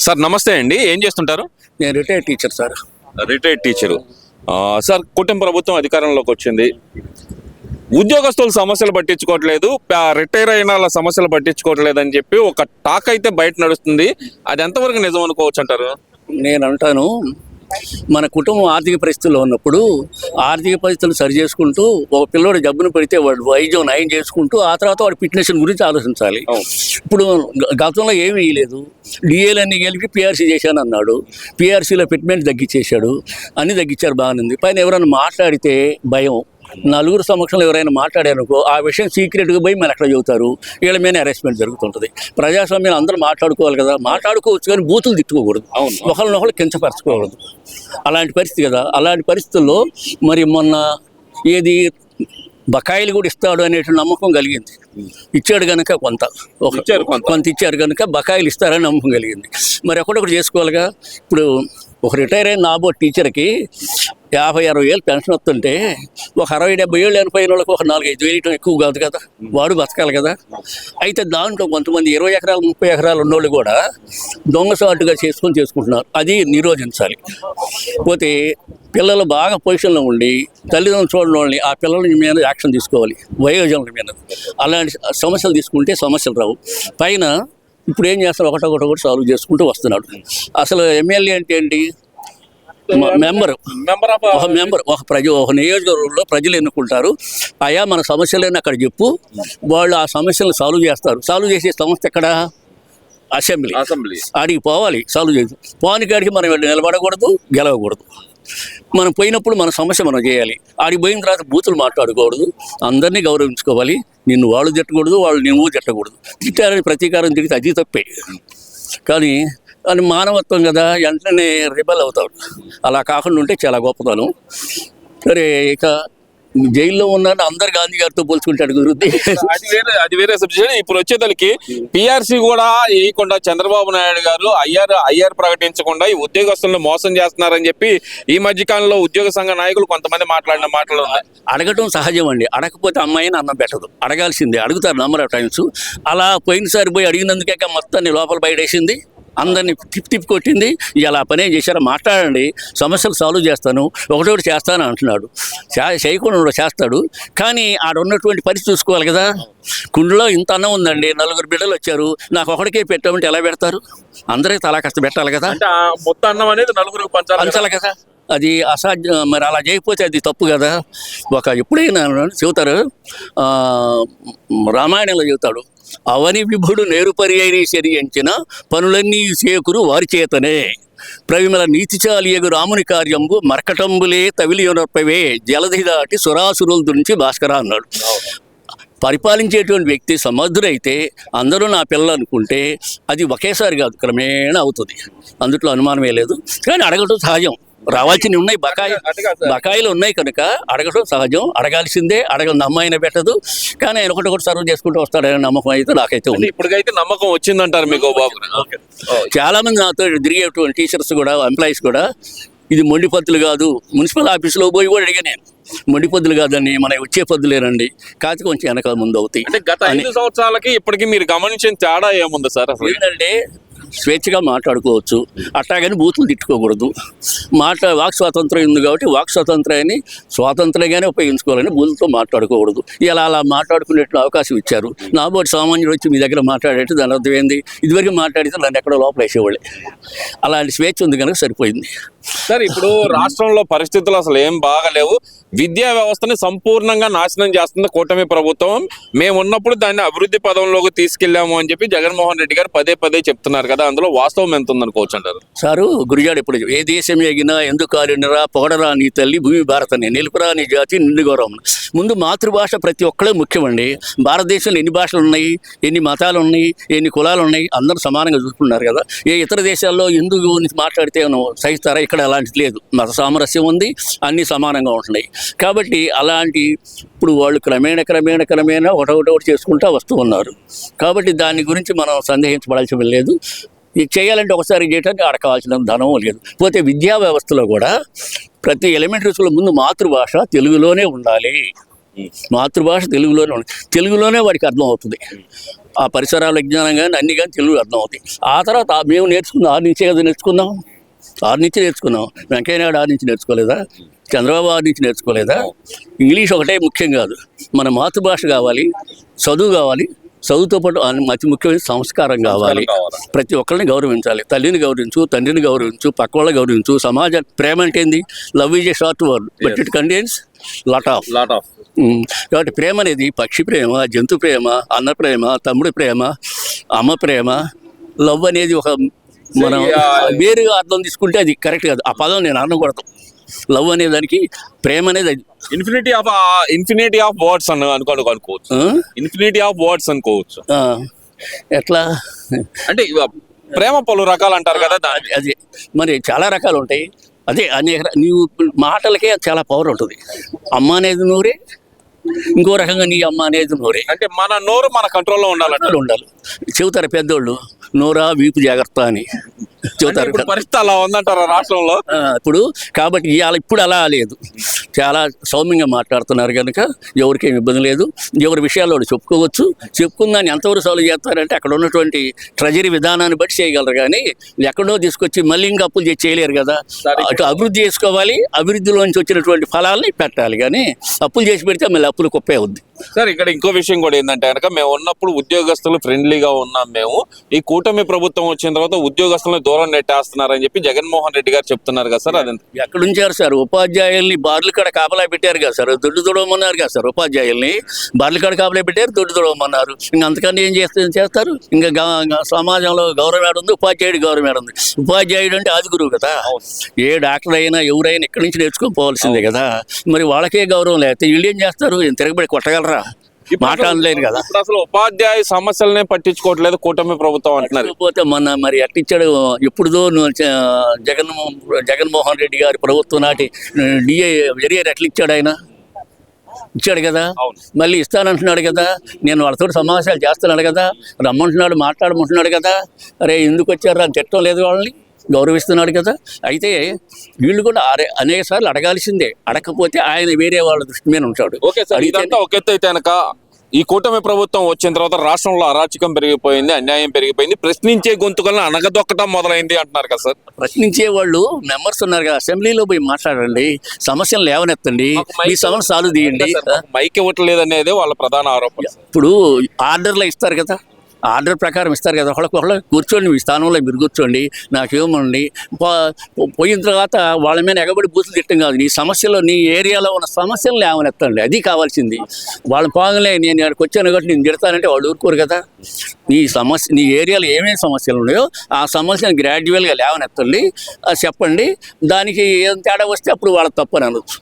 Sir నమస్తే అండి, ఏం చేస్తుంటారు? నేను retired teacher sir. Retired teacher. Sir, కూటమి ప్రభుత్వం అధికారంలోకి వచ్చింది. ఉద్యోగస్తుల సమస్యలు పట్టించుకోవట్లేదు, రిటైర్ అయిన వాళ్ళ సమస్యలు పట్టించుకోవట్లేదు అని చెప్పి ఒక టాక్ అయితే బయట నడుస్తుంది. అది ఎంతవరకు నిజం అనుకోవచ్చు అంటారు? నేను అంటాను, మన కుటుంబం ఆర్థిక పరిస్థితుల్లో ఉన్నప్పుడు ఆర్థిక పరిస్థితులు సరి చేసుకుంటూ ఒక పిల్లోడు జబ్బును పెడితే వాడు వైద్యం నయం చేసుకుంటూ ఆ తర్వాత వాడి ఫిట్నెస్ గురించి ఆలోచించాలి. ఇప్పుడు గతంలో ఏమీ వేయలేదు, డిఏలన్నీ కలిపి పిఆర్సీ చేశాను అన్నాడు, పిఆర్సీలో ఫిట్మెంట్ తగ్గించేశాడు, అన్నీ తగ్గించారు, బాగానుంది. పైన ఎవరైనా మాట్లాడితే భయం, నలుగురు సమక్షంలో ఎవరైనా మాట్లాడారనుకో ఆ విషయం సీక్రెట్గా పోయి మన ఎక్కడ చెబుతారు, వీళ్ళ మీద అరెస్ట్మెంట్ జరుగుతుంటుంది. ప్రజాస్వామ్యం అందరూ మాట్లాడుకోవాలి కదా, మాట్లాడుకోవచ్చు కానీ బూతులు తిట్టుకోకూడదు, ఒకరినొకరు కించపరచుకోకూడదు. అలాంటి పరిస్థితి కదా. అలాంటి పరిస్థితుల్లో మరి మొన్న ఏది బకాయిలు కూడా ఇస్తాడు అనేటువంటి నమ్మకం కలిగింది. ఇచ్చాడు కనుక కొంత ఇచ్చారు కనుక బకాయిలు ఇస్తారని నమ్మకం కలిగింది. మరి ఒకటొకటి చేసుకోవాలిగా. ఇప్పుడు ఒక రిటైర్ అయిన నాబో టీచర్కి 50-60 ఏళ్ళు పెన్షన్ వస్తుంటే ఒక 60-70 ఏళ్ళు చనిపోయిన వాళ్ళకి ఒక 4-5 వేయటం ఎక్కువ కాదు కదా, వాడు బతకాలి కదా. అయితే దాంట్లో కొంతమంది 20 ఎకరాలు 30 ఎకరాలు ఉన్నోళ్ళు కూడా దొంగసాటుగా చేసుకుంటున్నారు. అది నిరోధించాలి. పోతే పిల్లలు బాగా పొజిషన్లో ఉండి తల్లిదండ్రులు చూడని వాళ్ళని ఆ పిల్లల మీద యాక్షన్ తీసుకోవాలి, వయోజనుల మీద. అలాంటి సమస్యలు తీసుకుంటే సమస్యలు రావు. పైన ఇప్పుడు ఏం చేస్తారు, ఒకటొకటి సాల్వ్ చేసుకుంటూ వస్తున్నాడు. అసలు ఎమ్మెల్యే అంటే ఏంటి? ఒక నియోజకవర్గంలో ప్రజలు ఎన్నుకుంటారు. అయా మన సమస్యలైనా అక్కడ చెప్పు, వాళ్ళు ఆ సమస్యలను సాల్వ్ చేస్తారు. సాల్వ్ చేసే సంస్థ ఎక్కడ? అసెంబ్లీ. ఆడికి పోవాలి, సాల్వ్ చేసి పోనికాడికి మనం నిలబడకూడదు, గెలవకూడదు. మనం పోయినప్పుడు మన సమస్య మనం చేయాలి. ఆడికి పోయిన తర్వాత బూతులు మాట్లాడకూడదు, అందరినీ గౌరవించుకోవాలి. నిన్ను వాళ్ళు తిట్టకూడదు, వాళ్ళు నువ్వు తిట్టకూడదు. తిట్టారని ప్రతీకారం తిరిగితే అది తప్పే. కానీ అది మానవత్వం కదా, వెంటనే రిబల్ అవుతాడు. అలా కాకుండా ఉంటే చాలా గొప్పతనం. సరే, ఇక జైల్లో ఉన్నాడు అందరు గాంధీ గారితో పోల్చుకుంటాడు కుదిరుద్ది. అది వేరే సబ్జెక్ట్. ఇప్పుడు వచ్చేదానికి పిఆర్సీ కూడా వేయకుండా చంద్రబాబు నాయుడు గారు ఐఆర్ ప్రకటించకుండా ఈ ఉద్యోగస్తులను మోసం చేస్తున్నారని చెప్పి ఈ మధ్య కాలంలో ఉద్యోగ సంఘ నాయకులు కొంతమంది మాట్లాడిన మాటలు ఉన్నాయి. అడగటం సహజం అండి, అడగకపోతే అమ్మాయిని అన్నం పెట్టదు, అడగాల్సిందే. అడుగుతారు నెంబర్ ఆఫ్ టైమ్స్. అలా పోయినసారి పోయి అడిగినందుకే మొత్తాన్ని లోపల బయటేసింది, అందరినీ తిప్పి కొట్టింది. ఇలా పనే చేశారో మాట్లాడండి, సమస్యలు సాల్వ్ చేస్తాను, ఒకటొకటి చేస్తాను అంటున్నాడు. చేయకుండా చేస్తాడు, కానీ ఆడున్నటువంటి పరిస్థితి చూసుకోవాలి కదా. కుండలో ఇంత అన్నం ఉందండి, 4 బిడ్డలు వచ్చారు, నాకు ఒకటికే పెట్టామంటే ఎలా పెడతారు? అందరికీ తలా కష్ట పెట్టాలి కదా. మొత్తం అన్నం అనేది 4 పంచాలి కదా, అది అసాధ్యం. మరి అలా చేయకపోతే అది తప్పు కదా. ఎప్పుడైనా చెబుతారు, రామాయణంలో చెబుతాడు, అవని విభుడు నేరుపరి అయిన శరించిన పనులన్నీ చేకురు వారి చేతనే, ప్రవిమల నీతిచాలియగు రాముని కార్యంబు మరకటంబులే తవిలియనొప్పవే, జలధి దాటి సురాసురుల నుంచి భాస్కర అన్నాడు. పరిపాలించేటువంటి వ్యక్తి సమర్థుడైతే అందరూ నా పిల్లలు అనుకుంటే అది ఒకేసారి కాదు, క్రమేణా అవుతుంది. అందుట్లో అనుమానమే లేదు. కానీ అడగటం సహజం, రావాల్సినవి ఉన్నాయి, బకాయిలు ఉన్నాయి కనుక అడగటం సహజం, అడగాల్సిందే. అడగని అమ్మాయిన పెట్టదు, కానీ ఆయన ఒకటి సర్వ్ చేసుకుంటూ వస్తాడనే నమ్మకం అయితే నాకైతే ఉంది. ఇప్పటికైతే నమ్మకం వచ్చిందంటారు మీకు? బాబు, చాలా మంది నాతో తిరిగేటువంటి టీచర్స్ కూడా, ఎంప్లాయీస్ కూడా, ఇది మొండి పద్ధతులు కాదు. మున్సిపల్ ఆఫీసులో పోయి కూడా అడిగా నేను, మొండి పద్ధతులు కాదండి, మన వచ్చే పద్ధతులేనండి, కాకపోతే కొంచెం వెనకాల ముందు అవుతాయి. అంటే గత 5 సంవత్సరాలకి ఇప్పటికి మీరు గమనించిన తేడా ఏముంది సార్? ఏంటంటే స్వేచ్ఛగా మాట్లాడుకోవచ్చు, అట్టాగని బూతులు తిట్టుకోకూడదు. వాక్ స్వాతంత్రం ఉంది కాబట్టి వాక్ స్వాతంత్రాన్ని స్వాతంత్రంగానే ఉపయోగించుకోవాలని బూతులతో మాట్లాడుకోకూడదు. ఇలా అలా మాట్లాడుకునేట్లు అవకాశం ఇచ్చారు. నాబోటి సామాన్యుడు వచ్చి మీ దగ్గర మాట్లాడేట్టు దాని అర్థం ఏంది? ఇదివరకు మాట్లాడితే నన్ను ఎక్కడో లోపల వేసేవాళ్ళే. అలాంటి స్వేచ్ఛ ఉంది కనుక సరిపోయింది. సార్, ఇప్పుడు రాష్ట్రంలో పరిస్థితులు అసలు ఏం బాగలేవు. విద్యా వ్యవస్థని సంపూర్ణంగా నాశనం చేస్తుంది కూటమి ప్రభుత్వం. మేము ఉన్నప్పుడు దాన్ని అభివృద్ధి పదంలోకి తీసుకెళ్లాము అని చెప్పి జగన్మోహన్ రెడ్డి గారు పదే చెప్తున్నారు కదా, అందులో వాస్తవం ఎంత ఉందనుకోవచ్చు అంటారు? సారు గురిజాడు ఎప్పుడు, ఏ దేశం ఎగినా ఎందుకు కాలినరా పొగడరా నీ తల్లి భూమి భారతని, నిలుపురా నీ జాతి నిండు గౌరవం. ముందు మాతృభాష ప్రతి ఒక్కడే ముఖ్యమండి. భారతదేశంలో ఎన్ని భాషలు ఉన్నాయి, ఎన్ని మతాలు ఉన్నాయి, ఎన్ని కులాలు ఉన్నాయి, అందరూ సమానంగా చూసుకున్నారు కదా. ఏ ఇతర దేశాల్లో హిందూ గురించి మాట్లాడితే సహిస్తారా? ఇక్కడ అలాంటిది లేదు, మత సామరస్యం ఉంది, అన్నీ సమానంగా ఉంటున్నాయి. కాబట్టి అలాంటి ఇప్పుడు వాళ్ళు క్రమేణా ఒకటొకటి చేసుకుంటూ వస్తూ ఉన్నారు. కాబట్టి దాని గురించి మనం సందేహించబడాల్సిన లేదు. ఇది చేయాలంటే ఒకసారి చేయడానికి ఆడ కావాల్సిన ధనం లేదు. పోతే విద్యా వ్యవస్థలో కూడా ప్రతి ఎలిమెంటరీ స్కూల్ ముందు మాతృభాష తెలుగులోనే ఉండాలి. మాతృభాష తెలుగులోనే ఉండాలి, తెలుగులోనే వాడికి అర్థం అవుతుంది. ఆ పరిసరాల విజ్ఞానం కానీ అన్ని కానీ తెలుగు అర్థం అవుతాయి. ఆ తర్వాత మేము నేర్చుకున్నాం 6 నుంచే కదా నేర్చుకున్నాం. 6 నుంచి నేర్చుకున్నాం. వెంకయ్యనాయుడు 6 నుంచి నేర్చుకోలేదా? చంద్రబాబు 6 నుంచి నేర్చుకోలేదా? ఇంగ్లీష్ ఒకటే ముఖ్యం కాదు, మన మాతృభాష కావాలి, చదువు కావాలి. చదువుతో పాటు అతి ముఖ్యమైన సంస్కారం కావాలి. ప్రతి ఒక్కరిని గౌరవించాలి. తల్లిని గౌరవించు, తండ్రిని గౌరవించు, పక్క వాళ్ళని గౌరవించు. సమాజ ప్రేమ అంటే ఏంది? Love is a short word but it contains lot of. కాబట్టి ప్రేమ అనేది పక్షి ప్రేమ, జంతు ప్రేమ, అన్న ప్రేమ, తమ్ముడి ప్రేమ, అమ్మ ప్రేమ. లవ్ అనేది ఒక మనం వేరుగా అర్థం తీసుకుంటే అది కరెక్ట్ కాదు. ఆ పదం నేను అనకూడదు. లవ్ అనే దానికి ప్రేమ అనేది అది ఇన్ఫినిటీ ఆఫ్ వర్డ్స్ అనుకోవచ్చు. ఇన్ఫినిటీ ఆఫ్ వర్డ్స్ అనుకోవచ్చు. ఎట్లా అంటే ప్రేమ పలు రకాలు అంటారు కదా, అది మరి చాలా రకాలు ఉంటాయి. అదే అనేక నీవు మాటలకే చాలా పవర్ ఉంటుంది. అమ్మ అనేది నోరే, ఇంకో రకంగా నీ అమ్మ అనేది నోరే. అంటే మన నోరు మన కంట్రోల్లో ఉండాలి. చెబుతారు పెద్దోళ్ళు, నోరా వీపు జాగ్రత్త అని చెబుతారు. పరిస్థితి అలా ఉందంటారా రాష్ట్రంలో ఇప్పుడు? కాబట్టి ఇప్పుడు అలా లేదు, చాలా సౌమ్యంగా మాట్లాడుతున్నారు కనుక ఎవరికేం ఇబ్బంది లేదు. ఎవరి విషయాల్లో చెప్పుకోవచ్చు. చెప్పుకున్న దాన్ని ఎంతవరకు సాల్వ్ చేస్తారంటే అక్కడ ఉన్నటువంటి ట్రెజరీ విధానాన్ని బట్టి చేయగలరు. కానీ ఎక్కడో తీసుకొచ్చి మళ్ళీ ఇంకా అప్పులు చేసి చేయలేరు కదా. అటు అభివృద్ధి చేసుకోవాలి, అభివృద్ధిలోంచి వచ్చినటువంటి ఫలాల్ని పెట్టాలి. కానీ అప్పులు చేసి పెడితే మళ్ళీ అప్పులు కుప్పే అవుద్ది. సార్ ఇక్కడ ఇంకో విషయం కూడా ఏంటంటే కనుక మేము ఉన్నప్పుడు ఉద్యోగస్తులు ఫ్రెండ్లీగా ఉన్నాం. మేము ఈ కూటమి ప్రభుత్వం వచ్చిన తర్వాత ఉద్యోగస్తులను దూరం నెట్టేస్తున్నారని చెప్పి జగన్మోహన్ రెడ్డి గారు చెప్తున్నారు కదా సార్. అది ఎక్కడ ఉంచారు సార్? ఉపాధ్యాయుల్ని బార్లు కాడ కాపలా పెట్టారు కదా సార్. దొడ్డు తొడవమన్నారు కదా సార్. ఉపాధ్యాయుల్ని బార్లు కాడ కాపలా పెట్టారు, దొడ్డు తొడవమన్నారు. ఇంకా అంతకన్నా ఏం చేస్తారు? ఇంకా సమాజంలో గౌరవం ఏడు ఉంది? ఉపాధ్యాయుడి గౌరవం ఏడు ఉంది? ఉపాధ్యాయుడు అంటే ఆది గురువు కదా. ఏ డాక్టర్ అయినా ఎవరైనా ఇక్కడి నుంచి నేర్చుకొని పోవాల్సిందే కదా. మరి వాళ్ళకే గౌరవం లేకపోతే వీళ్ళు ఏం చేస్తారు? తిరగబడి కొట్టగలరా? మాట్లాడలేరు కదా. అసలు ఉపాధ్యాయ సమస్యలనే పట్టించుకోవట్లేదు కూటమి ప్రభుత్వం అంటున్నారు. పోతే మొన్న మరి ఎట్టిచ్చాడు? ఎప్పుడుదో జగన్మోహన్ రెడ్డి గారి ప్రభుత్వం నాటి డిఏ ఎరియర్ ఎట్లా ఇచ్చాడు? ఆయన ఇచ్చాడు కదా. మళ్ళీ ఇస్తానంటున్నాడు కదా. నేను వాళ్ళతో సమావేశాలు చేస్తున్నాడు కదా. రమ్మంటున్నాడు, మాట్లాడమంటున్నాడు కదా. అరే ఎందుకు వచ్చారు అని తిట్టడం లేదు, వాళ్ళని గౌరవిస్తున్నాడు కదా. అయితే వీళ్ళు కూడా అనేక సార్లు అడగాల్సిందే. అడగకపోతే ఆయన వేరే వాళ్ళ దృష్టి మీద ఉంటాడు. ఓకే సార్, ఇదంతా ఒక ఎత్తు అయితే కనుక ఈ కూటమి ప్రభుత్వం వచ్చిన తర్వాత రాష్ట్రంలో అరాచకం పెరిగిపోయింది, అన్యాయం పెరిగిపోయింది, ప్రశ్నించే గొంతుకలను అనగదొక్కటం మొదలైంది అంటున్నారు కదా సార్. ప్రశ్నించే వాళ్ళు మెంబర్స్ ఉన్నారు కదా, అసెంబ్లీలో పోయి మాట్లాడండి, సమస్యలు లేవనెత్తండి, మీ సమస్య సాల్వ్ చేయండి. మైక్ ఇవ్వట్లేదు అనేది వాళ్ళ ప్రధాన ఆరోపణ. ఇప్పుడు ఆర్డర్లో ఇస్తారు కదా, ఆర్డర్ ప్రకారం ఇస్తారు కదా. ఒకళ్ళ కూర్చోండి, మీ స్థానంలో మీరు కూర్చోండి, నాకేమండి పోయిన తర్వాత వాళ్ళ మీద ఎగబడి బూతులు తిట్టం కాదు. నీ సమస్యలో, నీ ఏరియాలో ఉన్న సమస్యలు లేవనెత్తండి, అది కావాల్సింది. వాళ్ళ పాగలే నేను ఇక్కడికి వచ్చాను కాబట్టి నేను తిడతానంటే వాళ్ళు ఊరుకోరు కదా. నీ ఏరియాలో ఏమేమి సమస్యలు ఉన్నాయో ఆ సమస్యను గ్రాడ్యువల్గా లేవనెత్తండి, అది చెప్పండి. దానికి ఏం తేడా వస్తే అప్పుడు వాళ్ళ తప్పని అనొచ్చు.